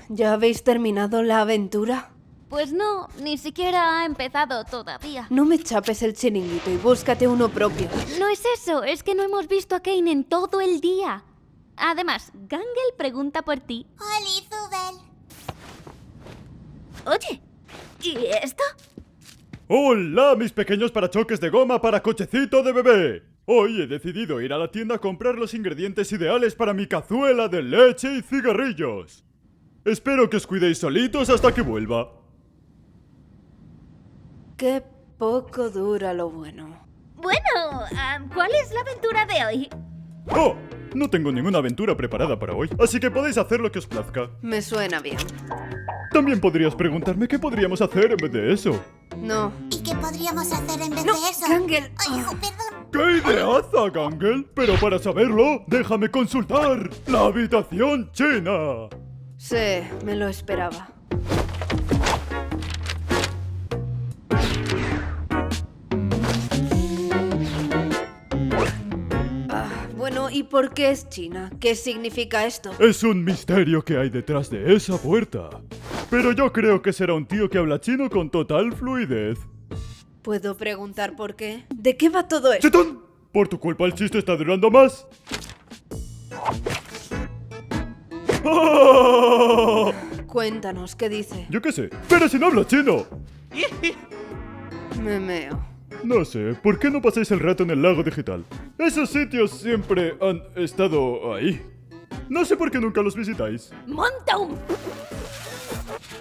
¿Ya habéis terminado la aventura? Pues no, ni siquiera ha empezado todavía. No me chapes el chiringuito y búscate uno propio. No es eso, es que no hemos visto a Kane en todo el día. Además, Gangle pregunta por ti. ¡Holi, Zubel! Oye, ¿y esto? ¡Hola, mis pequeños parachoques de goma para cochecito de bebé! Hoy he decidido ir a la tienda a comprar los ingredientes ideales para mi cazuela de leche y cigarrillos. Espero que os cuidéis solitos hasta que vuelva. Qué poco dura lo bueno. Bueno, ¿cuál es la aventura de hoy? ¡Oh! No tengo ninguna aventura preparada para hoy, así que podéis hacer lo que os plazca. Me suena bien. También podrías preguntarme qué podríamos hacer en vez de eso. No. ¿Y qué podríamos hacer en vez No, de eso? Gangle. ¡Ay, hijo, perdón! ¡Qué ideaza, Gangle! Pero para saberlo, déjame consultar la habitación china. Sí, me lo esperaba. Bueno, ¿y por qué es China? ¿Qué significa esto? Es un misterio que hay detrás de esa puerta. Pero yo creo que será un tío que habla chino con total fluidez. ¿Puedo preguntar por qué? ¿De qué va todo esto? ¡Chetón! Por tu culpa el chiste está durando más. ¡Ah! Cuéntanos, ¿qué dice? Yo qué sé, pero si no habla chino. Me meo. No sé, ¿por qué no pasáis el rato en el lago digital? Esos sitios siempre han estado ahí. No sé por qué nunca los visitáis. ¡Monta un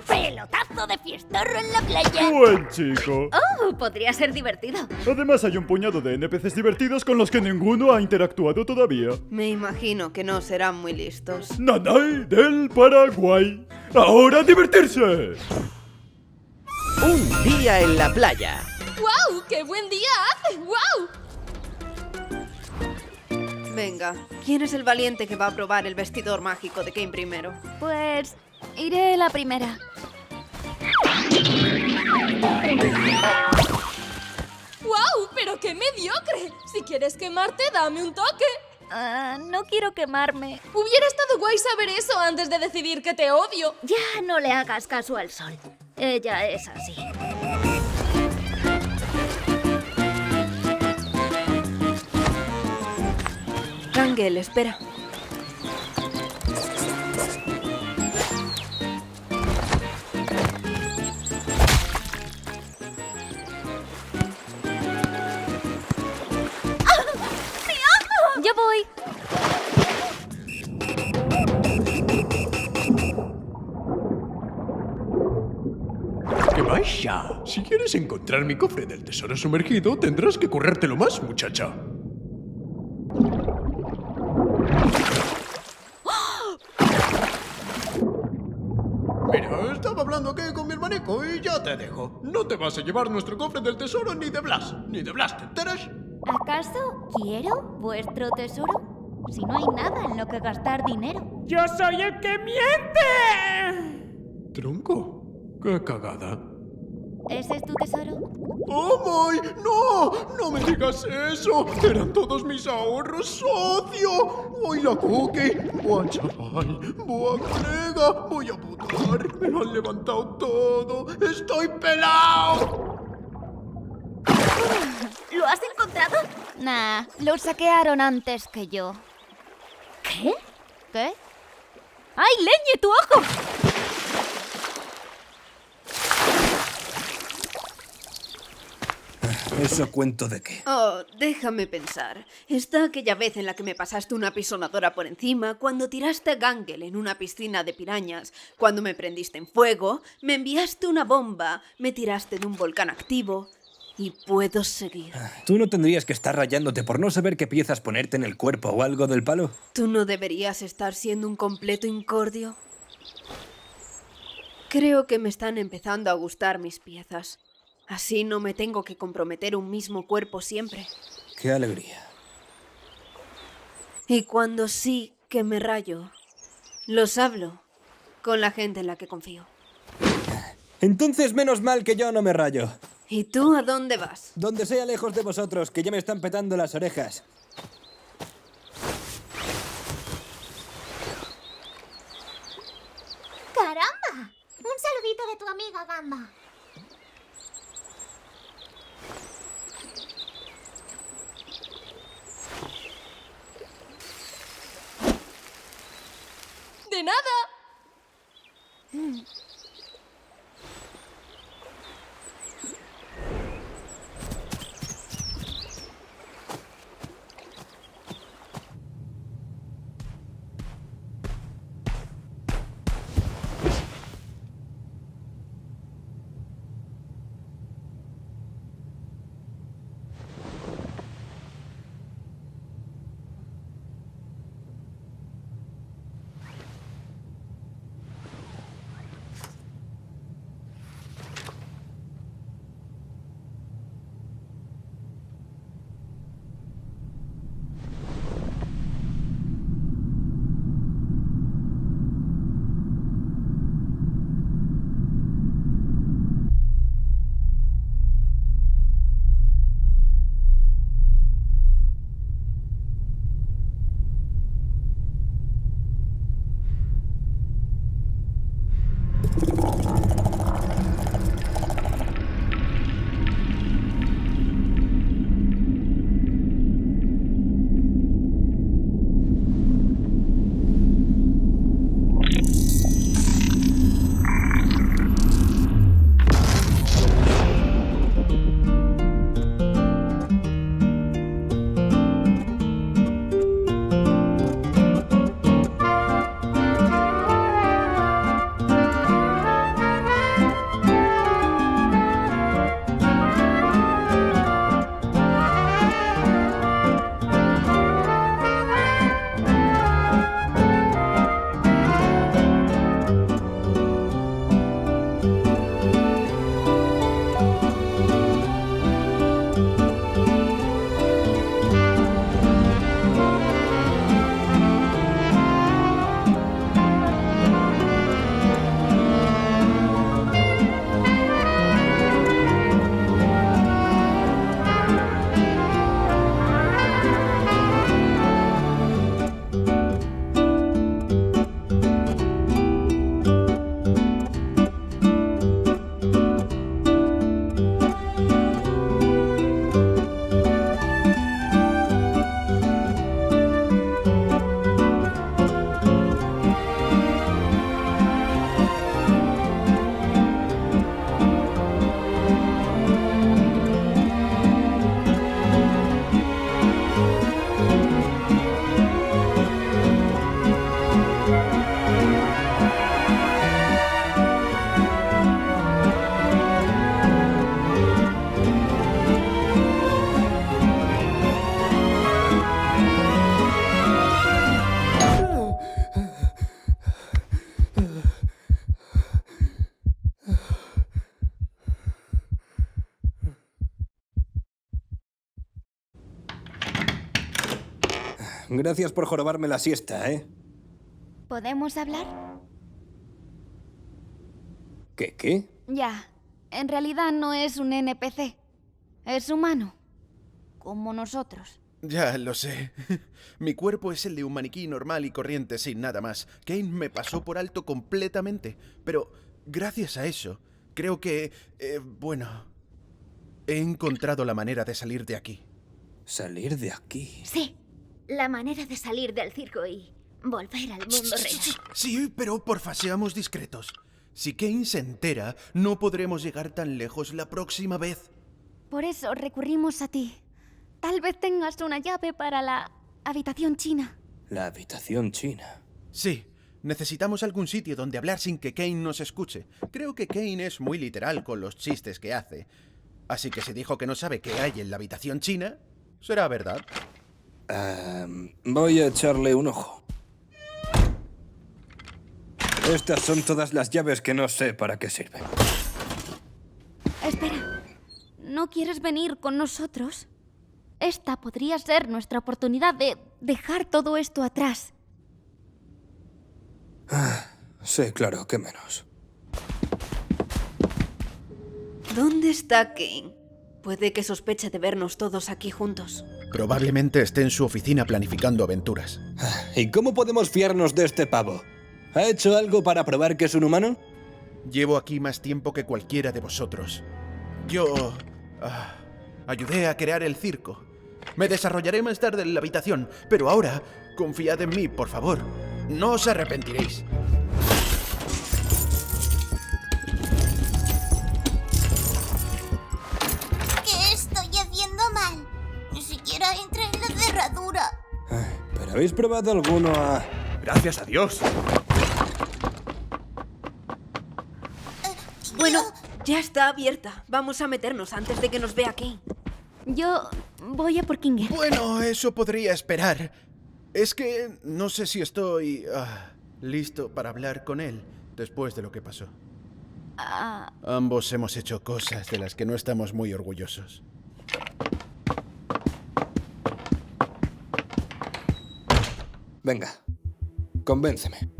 pelotazo de fiestorro en la playa! Buen chico. ¡Oh! Podría ser divertido. Además hay un puñado de NPCs divertidos con los que ninguno ha interactuado todavía. Me imagino que no serán muy listos. Nanay del Paraguay. ¡Ahora a divertirse! Un día en la playa. ¡Guau! ¡Qué buen día hace! ¡Guau! Venga, ¿quién es el valiente que va a probar el vestidor mágico de Kane primero? Pues iré la primera. ¡Guau! ¡Pero qué mediocre! Si quieres quemarte, dame un toque. No quiero quemarme. Hubiera estado guay saber eso antes de decidir que te odio. Ya no le hagas caso al sol. Ella es así. Gangle, espera. ¡Ya voy! ¡Que vaya! Si quieres encontrar mi cofre del tesoro sumergido, tendrás que currártelo más, muchacha. Mira, estaba hablando aquí con mi hermanico y ya te dejo. No te vas a llevar nuestro cofre del tesoro ni de Blas. Ni de Blas, ¿te enteras? ¿Acaso quiero vuestro tesoro? Si no hay nada en lo que gastar dinero. ¡Yo soy el que miente! Tronco, qué cagada. ¿Ese es tu tesoro? ¡Oh, my! ¡No! ¡No me digas eso! ¡Eran todos mis ahorros, socio! ¡Voy la cookie! ¡Buah, chaval! ¡Buah, colega! ¡Voy a votar! ¡Me lo han levantado todo! ¡Estoy pelao! ¿Lo has encontrado? Nah, lo saquearon antes que yo. ¿Qué? ¿Qué? ¡Ay, leñe, tu ojo! ¿Eso cuento de qué? Oh, déjame pensar. Está aquella vez en la que me pasaste una pisonadora por encima, cuando tiraste a Gangle en una piscina de pirañas, cuando me prendiste en fuego, me enviaste una bomba, me tiraste de un volcán activo... Y puedo seguir. ¿Tú no tendrías que estar rayándote por no saber qué piezas ponerte en el cuerpo o algo del palo? ¿Tú no deberías estar siendo un completo incordio? Creo que me están empezando a gustar mis piezas. Así no me tengo que comprometer un mismo cuerpo siempre. ¡Qué alegría! Y cuando sí que me rayo, los hablo con la gente en la que confío. Entonces menos mal que yo no me rayo. ¿Y tú a dónde vas? Donde sea lejos de vosotros, que ya me están petando las orejas. ¡Caramba! saludito de tu amiga Gamba. ¡De nada! Gracias por jorobarme la siesta, ¿eh? ¿Podemos hablar? ¿Qué? Ya, en realidad no es un NPC. Es humano. Como nosotros. Ya lo sé. Mi cuerpo es el de un maniquí normal y corriente sin nada más. Kane me pasó por alto completamente. Pero gracias a eso, creo que... bueno... he encontrado la manera de salir de aquí. ¿Salir de aquí? Sí, la manera de salir del circo y volver al mundo real. Sí, pero porfa, seamos discretos. Si Kane se entera, no podremos llegar tan lejos la próxima vez. Por eso recurrimos a ti. Tal vez tengas una llave para la habitación china. La habitación china. Sí, necesitamos algún sitio donde hablar sin que Kane nos escuche. Creo que Kane es muy literal con los chistes que hace. Así que si dijo que no sabe qué hay en la habitación china, será verdad. Voy a echarle un ojo. Estas son todas las llaves que no sé para qué sirven. Espera, ¿no quieres venir con nosotros? Esta podría ser nuestra oportunidad de dejar todo esto atrás. Sí, claro, qué menos. ¿Dónde está Kane? Puede que sospeche de vernos todos aquí juntos. Probablemente esté en su oficina planificando aventuras. ¿Y cómo podemos fiarnos de este pavo? ¿Ha hecho algo para probar que es un humano? Llevo aquí más tiempo que cualquiera de vosotros. Yo... ayudé a crear el circo. Me desarrollaré más tarde en la habitación, pero ahora, confiad en mí, por favor. No os arrepentiréis. ¿Qué estoy haciendo mal? Ni siquiera entré en la cerradura. ¿Pero habéis probado alguno a...? Gracias a Dios. Bueno, ya está abierta. Vamos a meternos antes de que nos vea Kane. Yo voy a por Kinger. Bueno, eso podría esperar. Es que no sé si estoy... listo para hablar con él después de lo que pasó. Ambos hemos hecho cosas de las que no estamos muy orgullosos. Venga, convénceme.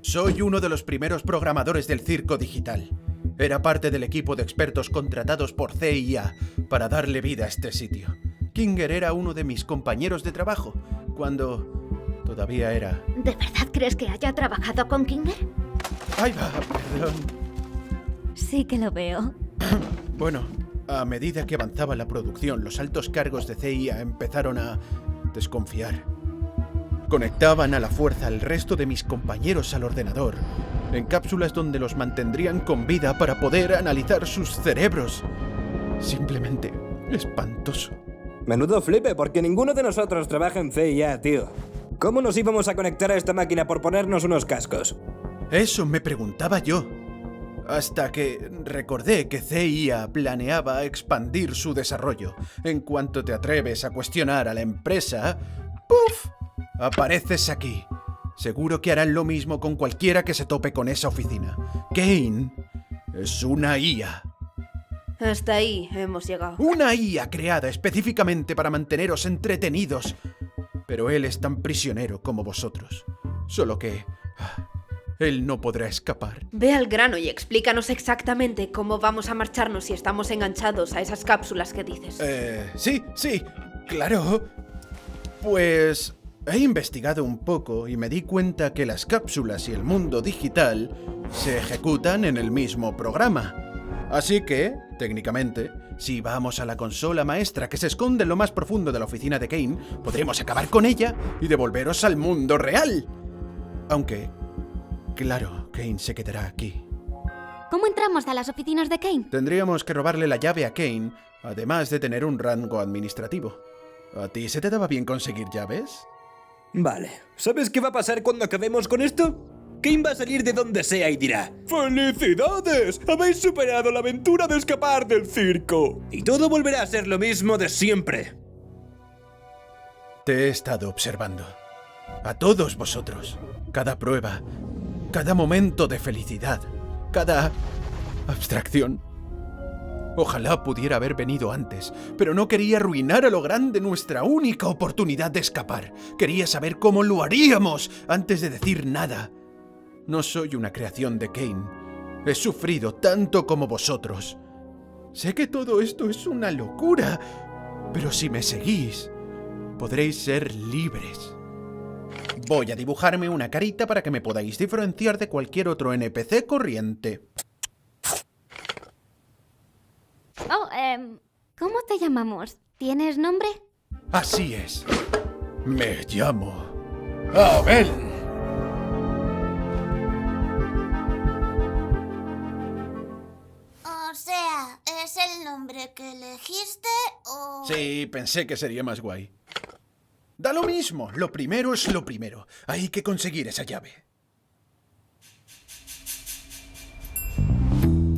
Soy uno de los primeros programadores del circo digital. Era parte del equipo de expertos contratados por CIA para darle vida a este sitio. Kinger era uno de mis compañeros de trabajo cuando todavía era... ¿De verdad crees que haya trabajado con Kinger? ¡Ay, va! Perdón. Sí que lo veo. Bueno, a medida que avanzaba la producción, los altos cargos de CIA empezaron a desconfiar. Conectaban a la fuerza al resto de mis compañeros al ordenador, en cápsulas donde los mantendrían con vida para poder analizar sus cerebros. Simplemente espantoso. Menudo flipe, porque ninguno de nosotros trabaja en CIA, tío. ¿Cómo nos íbamos a conectar a esta máquina por ponernos unos cascos? Eso me preguntaba yo. Hasta que recordé que CIA planeaba expandir su desarrollo. En cuanto te atreves a cuestionar a la empresa, ¡puf!, apareces aquí. Seguro que harán lo mismo con cualquiera que se tope con esa oficina. Kane es una IA. Hasta ahí hemos llegado. Una IA creada específicamente para manteneros entretenidos. Pero él es tan prisionero como vosotros. Solo que... él no podrá escapar. Ve al grano y explícanos exactamente cómo vamos a marcharnos si estamos enganchados a esas cápsulas que dices. Sí, claro. Pues... he investigado un poco y me di cuenta que las cápsulas y el mundo digital se ejecutan en el mismo programa. Así que, técnicamente, si vamos a la consola maestra que se esconde en lo más profundo de la oficina de Kane, podremos acabar con ella y devolveros al mundo real. Aunque, claro, Kane se quedará aquí. ¿Cómo entramos a las oficinas de Kane? Tendríamos que robarle la llave a Kane, además de tener un rango administrativo. ¿A ti se te daba bien conseguir llaves? Vale, ¿sabes qué va a pasar cuando acabemos con esto? Kane va a salir de donde sea y dirá: ¡felicidades! ¡Habéis superado la aventura de escapar del circo! Y todo volverá a ser lo mismo de siempre. Te he estado observando. A todos vosotros. Cada prueba, cada momento de felicidad, cada abstracción. Ojalá pudiera haber venido antes, pero no quería arruinar a lo grande nuestra única oportunidad de escapar. Quería saber cómo lo haríamos antes de decir nada. No soy una creación de Kane. He sufrido tanto como vosotros. Sé que todo esto es una locura, pero si me seguís, podréis ser libres. Voy a dibujarme una carita para que me podáis diferenciar de cualquier otro NPC corriente. ¿Cómo te llamamos? ¿Tienes nombre? Así es. Me llamo Abel. O sea, ¿es el nombre que elegiste o...? Sí, pensé que sería más guay. Da lo mismo, lo primero es lo primero. Hay que conseguir esa llave.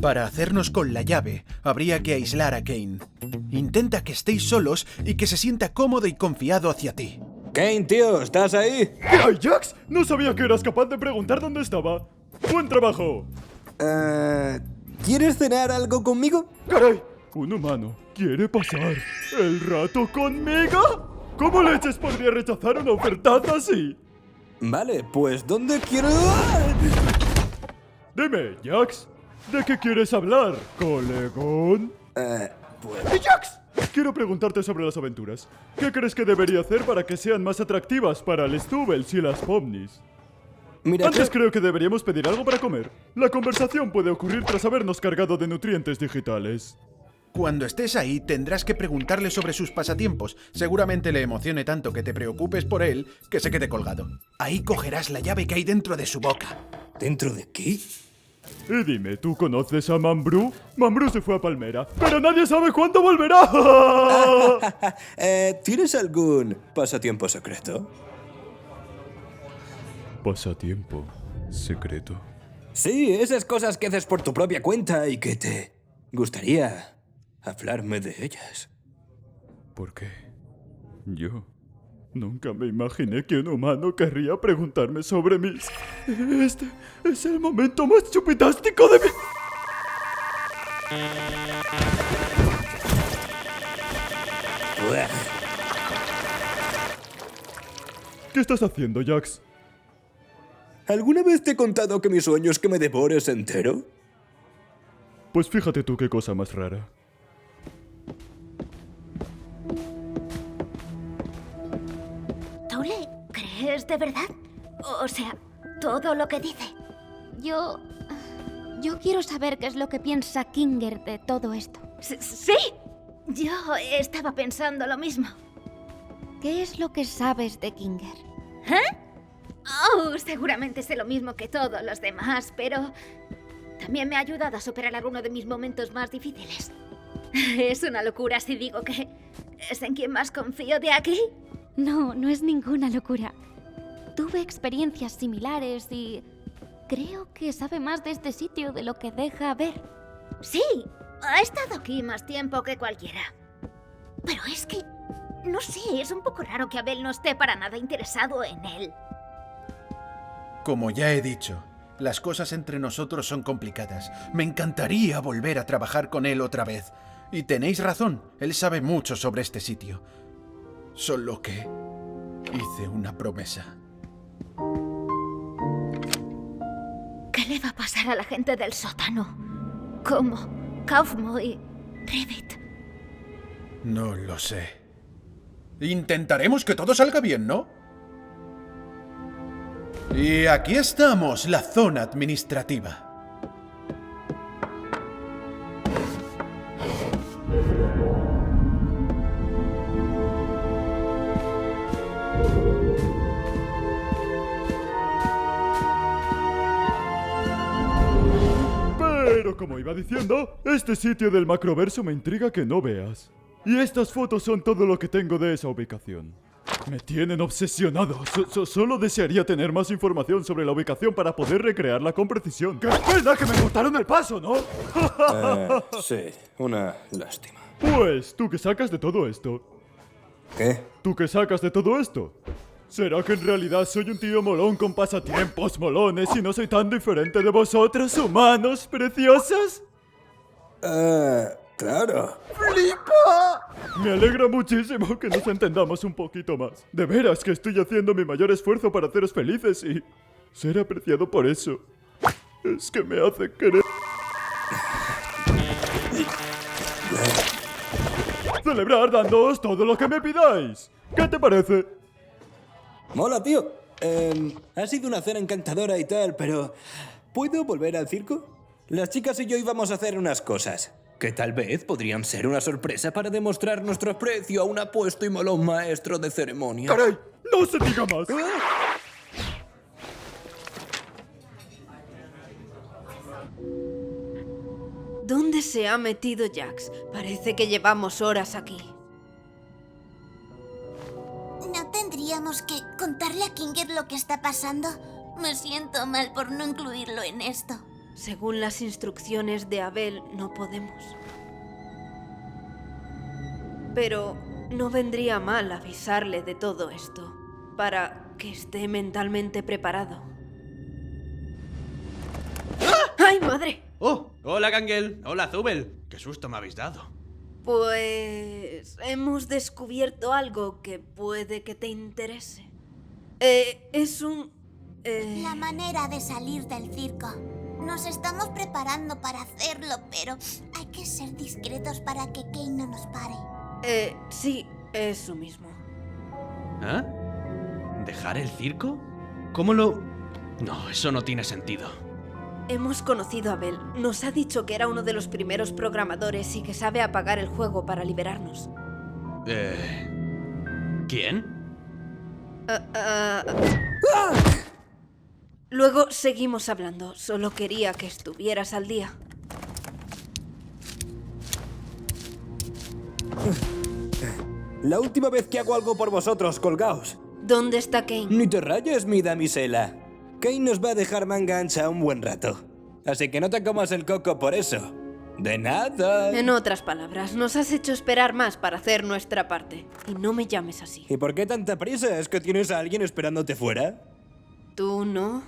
Para hacernos con la llave, habría que aislar a Kane. Intenta que estéis solos y que se sienta cómodo y confiado hacia ti. Kane, tío, ¿estás ahí? ¿Qué hay, Jax? No sabía que eras capaz de preguntar dónde estaba. ¡Buen trabajo! ¿Quieres cenar algo conmigo? ¡Caray! ¿Un humano quiere pasar el rato conmigo? ¿Cómo leches podría rechazar una ofertaza así? Vale, pues ¿dónde quiero...? Dime, Jax, ¿de qué quieres hablar, colegón? Pues... ¡Jax! Quiero preguntarte sobre las aventuras. ¿Qué crees que debería hacer para que sean más atractivas para los Stubbles y las Pomnis? Mira, Antes creo que deberíamos pedir algo para comer. La conversación puede ocurrir tras habernos cargado de nutrientes digitales. Cuando estés ahí, tendrás que preguntarle sobre sus pasatiempos. Seguramente le emocione tanto que te preocupes por él que se quede colgado. Ahí cogerás la llave que hay dentro de su boca. ¿Dentro de qué? Y dime, ¿tú conoces a Mambrú? Mambrú se fue a Palmera, pero nadie sabe cuándo volverá. ¿Tienes algún pasatiempo secreto? Pasatiempo secreto. Sí, esas cosas que haces por tu propia cuenta y que te gustaría hablarme de ellas. ¿Por qué? Yo nunca me imaginé que un humano querría preguntarme sobre mí. Este es el momento más chupitástico de mi... Uah. ¿Qué estás haciendo, Jax? ¿Alguna vez te he contado que mi sueño es que me devores entero? Pues fíjate tú qué cosa más rara. ¿Tú le crees de verdad? O sea, todo lo que dice. Yo quiero saber qué es lo que piensa Kinger de todo esto. Sí, yo estaba pensando lo mismo. ¿Qué es lo que sabes de Kinger? Oh, seguramente sé lo mismo que todos los demás, pero también me ha ayudado a superar alguno de mis momentos más difíciles. Es una locura si digo que es en quien más confío de aquí. No, no es ninguna locura. Tuve experiencias similares y creo que sabe más de este sitio de lo que deja ver. Sí, ha estado aquí más tiempo que cualquiera. Pero es que, no sé, es un poco raro que Abel no esté para nada interesado en él. Como ya he dicho, las cosas entre nosotros son complicadas. Me encantaría volver a trabajar con él otra vez. Y tenéis razón, él sabe mucho sobre este sitio. Solo que hice una promesa. ¿Qué le va a pasar a la gente del sótano? Como Kaufmo y Revit. No lo sé. Intentaremos que todo salga bien, ¿no? Y aquí estamos, la zona administrativa. Pero como iba diciendo, este sitio del macroverso me intriga que no veas. Y estas fotos son todo lo que tengo de esa ubicación. Me tienen obsesionado. Solo desearía tener más información sobre la ubicación para poder recrearla con precisión. ¡Qué pena que me cortaron el paso!, ¿no? Sí, una lástima. Pues, ¿tú qué sacas de todo esto? ¿Qué? ¿Tú qué sacas de todo esto? ¿Será que en realidad soy un tío molón con pasatiempos molones y no soy tan diferente de vosotros, humanos preciosos? Claro. Me alegra muchísimo que nos entendamos un poquito más. De veras que estoy haciendo mi mayor esfuerzo para haceros felices y ser apreciado por eso. Es que me hace querer... celebrar dándoos todo lo que me pidáis. ¿Qué te parece? Mola, tío. Ha sido una cena encantadora y tal, pero... ¿puedo volver al circo? Las chicas y yo íbamos a hacer unas cosas que tal vez podrían ser una sorpresa para demostrar nuestro aprecio a un apuesto y molón maestro de ceremonia. ¡Caray! ¡No se diga más! ¿Dónde se ha metido Jax? Parece que llevamos horas aquí. ¿No tendríamos que contarle a Kinger lo que está pasando? Me siento mal por no incluirlo en esto. Según las instrucciones de Abel, no podemos. Pero no vendría mal avisarle de todo esto, para que esté mentalmente preparado. ¡Ay, madre! ¡Oh! Hola, Gangel. Hola, Zubel. ¡Qué susto me habéis dado! Pues... hemos descubierto algo que puede que te interese. Es un... La manera de salir del circo. Nos estamos preparando para hacerlo, pero hay que ser discretos para que Kane no nos pare. Sí, eso mismo. ¿Ah? ¿Dejar el circo? ¿Cómo lo No, eso no tiene sentido. Hemos conocido a Bell. Nos ha dicho que era uno de los primeros programadores y que sabe apagar el juego para liberarnos. ¿Quién? Luego seguimos hablando. Solo quería que estuvieras al día. La última vez que hago algo por vosotros, colgaos. ¿Dónde está Kane? Ni te rayes, mi damisela. Kane nos va a dejar manga ancha un buen rato. Así que no te comas el coco por eso. De nada. En otras palabras, nos has hecho esperar más para hacer nuestra parte. Y no me llames así. ¿Y por qué tanta prisa? ¿Es que tienes a alguien esperándote fuera? ¿Tú no?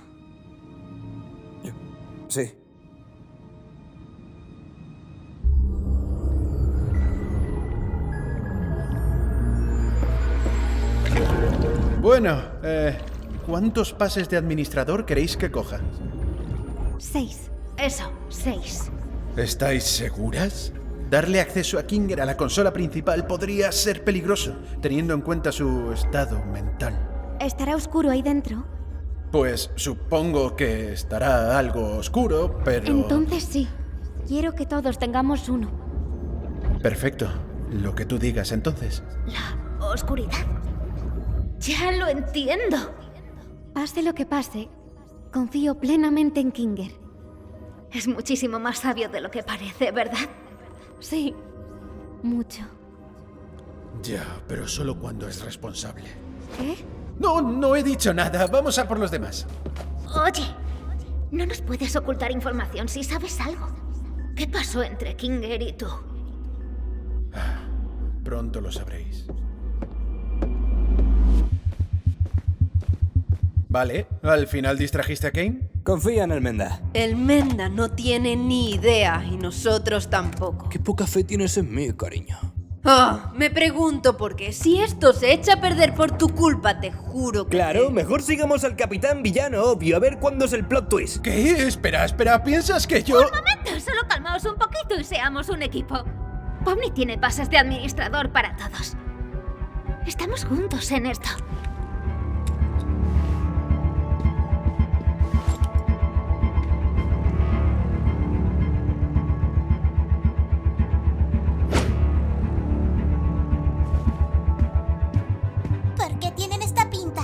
Sí. Bueno, ¿cuántos pases de administrador queréis que coja? 6. Eso, 6. ¿Estáis seguras? Darle acceso a Kinger a la consola principal podría ser peligroso, teniendo en cuenta su estado mental. ¿Estará oscuro ahí dentro? Pues supongo que estará algo oscuro, pero... Entonces sí. Quiero que todos tengamos uno. Perfecto. Lo que tú digas, entonces. La oscuridad. Ya lo entiendo. Pase lo que pase, confío plenamente en Kinger. Es muchísimo más sabio de lo que parece, ¿verdad? Sí, mucho. Ya, pero solo cuando es responsable. ¿Qué? No he dicho nada. Vamos a por los demás. Oye, no nos puedes ocultar información si sabes algo. ¿Qué pasó entre Kinger y tú? Pronto lo sabréis. Vale, ¿al final distrajiste a Kane? Confía en el Menda. El Menda no tiene ni idea y nosotros tampoco. Qué poca fe tienes en mí, cariño. Me pregunto por qué. Si esto se echa a perder por tu culpa, te juro que... Claro, mejor sigamos al capitán villano, obvio. A ver cuándo es el plot twist. ¿Qué? Espera, ¿piensas que yo...? Un momento, solo calmaos un poquito y seamos un equipo. Pomni tiene pases de administrador para todos. Estamos juntos en esto. ¿Por qué tienen esta pinta?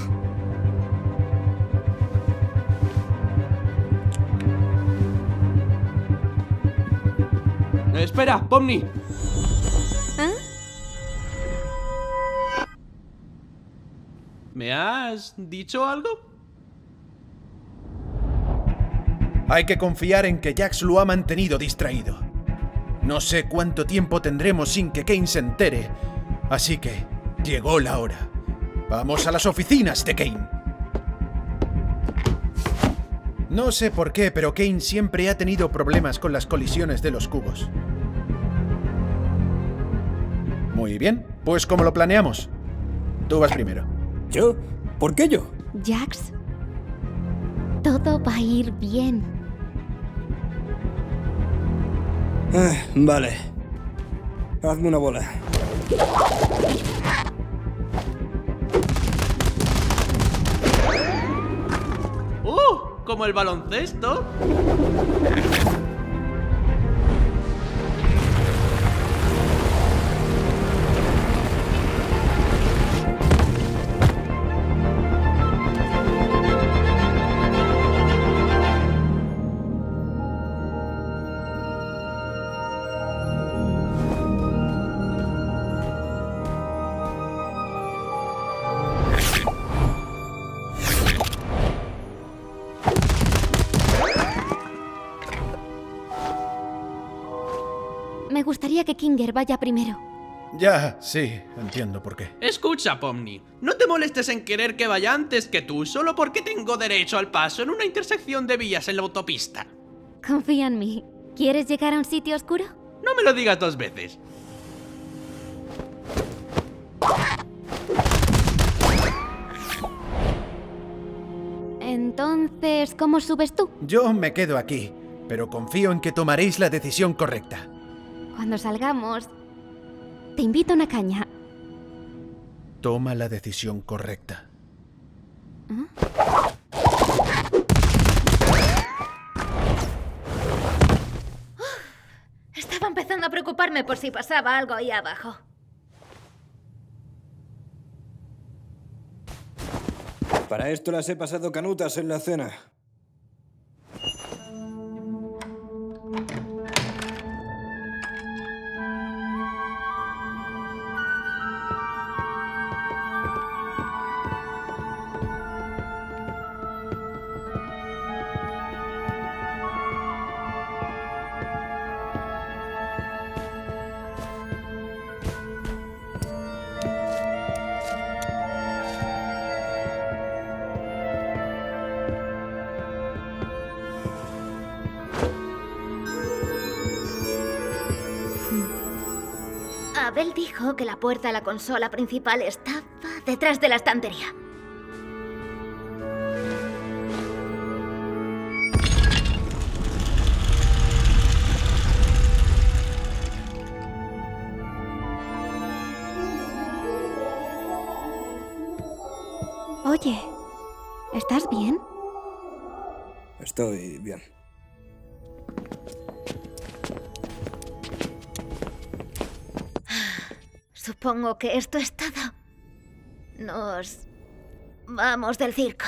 Espera, Pomni. ¿Me has dicho algo? Hay que confiar en que Jax lo ha mantenido distraído. No sé cuánto tiempo tendremos sin que Kane se entere, así que llegó la hora. Vamos a las oficinas de Kane. No sé por qué, pero Kane siempre ha tenido problemas con las colisiones de los cubos. Muy bien, pues como lo planeamos. Tú vas primero. ¿Yo? ¿Por qué yo? Jax, todo va a ir bien. Vale. Hazme una bola. Como el baloncesto. Me gustaría que Kinger vaya primero. Ya, sí, entiendo por qué. Escucha, Pomni. No te molestes en querer que vaya antes que tú solo porque tengo derecho al paso en una intersección de vías en la autopista. Confía en mí. ¿Quieres llegar a un sitio oscuro? No me lo digas 2 veces. Entonces, ¿cómo subes tú? Yo me quedo aquí, pero confío en que tomaréis la decisión correcta. Cuando salgamos, te invito a una caña. Toma la decisión correcta. Estaba empezando a preocuparme por si pasaba algo ahí abajo. Para esto las he pasado canutas en la cena. Abel dijo que la puerta a la consola principal estaba detrás de la estantería. Oye, ¿estás bien? Estoy bien. Supongo que esto es todo. Nos vamos del circo.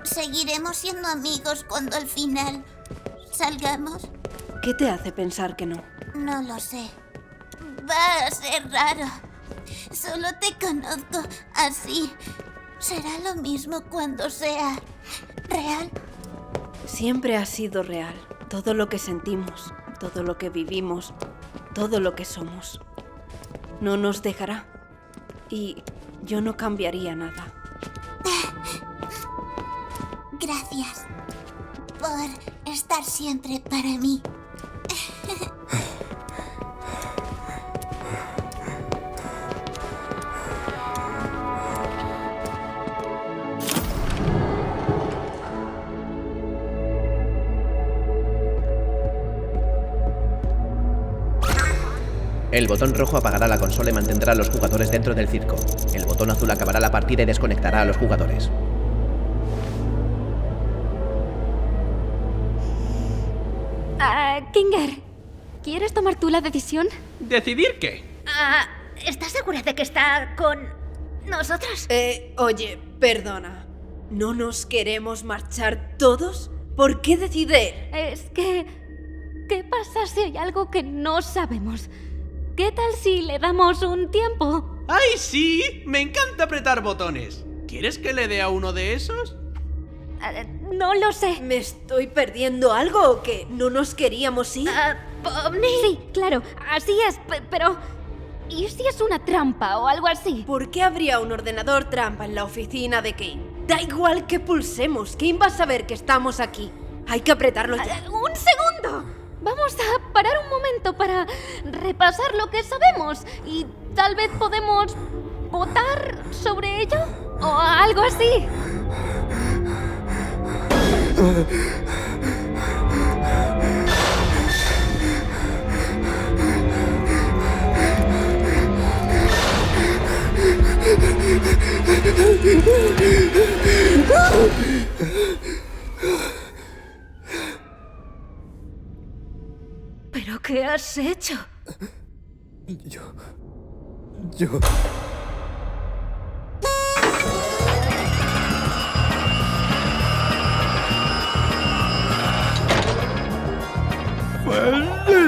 ¿Seguiremos siendo amigos cuando al final salgamos? ¿Qué te hace pensar que no? No lo sé. Va a ser raro. Solo te conozco así. ¿Será lo mismo cuando sea real? Siempre ha sido real. Todo lo que sentimos, todo lo que vivimos, todo lo que somos. No nos dejará. Y yo no cambiaría nada. Gracias por estar siempre para mí. El botón rojo apagará la consola y mantendrá a los jugadores dentro del circo. El botón azul acabará la partida y desconectará a los jugadores. Kinger, ¿quieres tomar tú la decisión? ¿Decidir qué? ¿Estás segura de que está con nosotros? Oye, perdona. ¿No nos queremos marchar todos? ¿Por qué decide? Es que... ¿qué pasa si hay algo que no sabemos? ¿Qué tal si le damos un tiempo? ¡Ay, sí! Me encanta apretar botones. ¿Quieres que le dé a uno de esos? No lo sé. ¿Me estoy perdiendo algo o qué? ¿No nos queríamos ir? Pomni. Sí, claro, así es, pero... ¿y si es una trampa o algo así? ¿Por qué habría un ordenador trampa en la oficina de Kane? Da igual que pulsemos, Kane va a saber que estamos aquí. Hay que apretarlo ya. ¡Un segundo! Vamos a parar un momento para repasar lo que sabemos y tal vez podemos votar sobre ello o algo así. ¿Pero qué has hecho? Yo...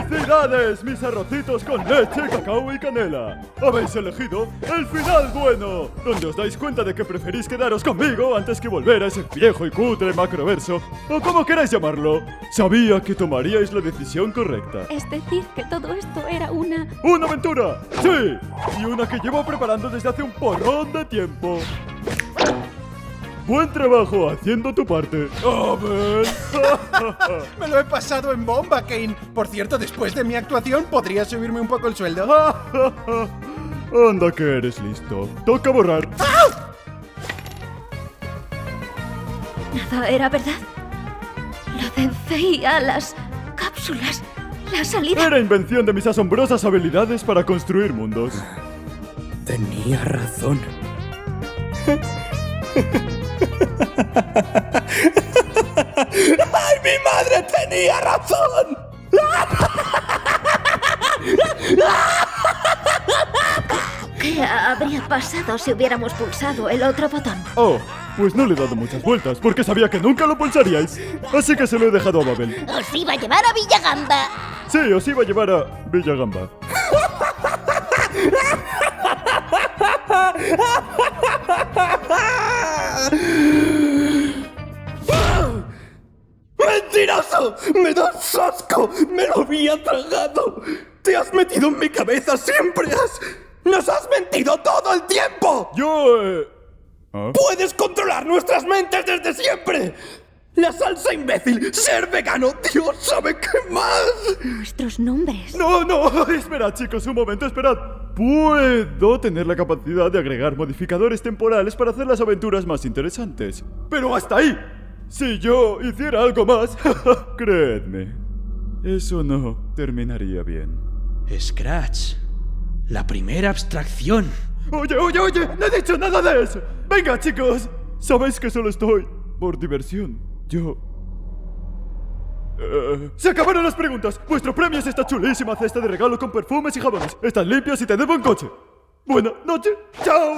¡Felicidades, mis arrocitos con leche, cacao y canela! Habéis elegido el final bueno, donde os dais cuenta de que preferís quedaros conmigo antes que volver a ese viejo y cutre macroverso, o como queráis llamarlo. Sabía que tomaríais la decisión correcta. Es decir, que todo esto era una... ¡Una aventura! ¡Sí! Y una que llevo preparando desde hace un porrón de tiempo. Buen trabajo haciendo tu parte. ¡Abel! Me lo he pasado en bomba, Kane. Por cierto, después de mi actuación, ¿podrías subirme un poco el sueldo? Anda que eres listo. Toca borrar. Nada era verdad. Lo de CIA, las cápsulas, la salida... Era invención de mis asombrosas habilidades para construir mundos. Tenía razón. ¡Ay, mi madre tenía razón! ¿Qué habría pasado si hubiéramos pulsado el otro botón? Oh, pues no le he dado muchas vueltas, porque sabía que nunca lo pulsaríais. Así que se lo he dejado a Babel. Os iba a llevar a Villagamba. Sí, os iba a llevar a Villagamba. ¡Mentiroso! ¡Me das asco! ¡Me lo había tragado! ¡Te has metido en mi cabeza! ¡Siempre has... ¡Nos has mentido todo el tiempo! Yo, ¿Ah? ¡Puedes controlar nuestras mentes desde siempre! ¡La salsa imbécil! ¡Ser vegano! ¡Dios sabe qué más! Nuestros nombres. No, esperad chicos, un momento, esperad. Puedo tener la capacidad de agregar modificadores temporales para hacer las aventuras más interesantes. Pero hasta ahí. Si yo hiciera algo más, creedme, eso no terminaría bien. Scratch. La primera abstracción. Oye, no he dicho nada de eso. Venga chicos, sabéis que solo estoy por diversión. Se acabaron las preguntas. Vuestro premio es esta chulísima cesta de regalo con perfumes y jabones. Están limpios y te debo un coche. Buena noche. Chao.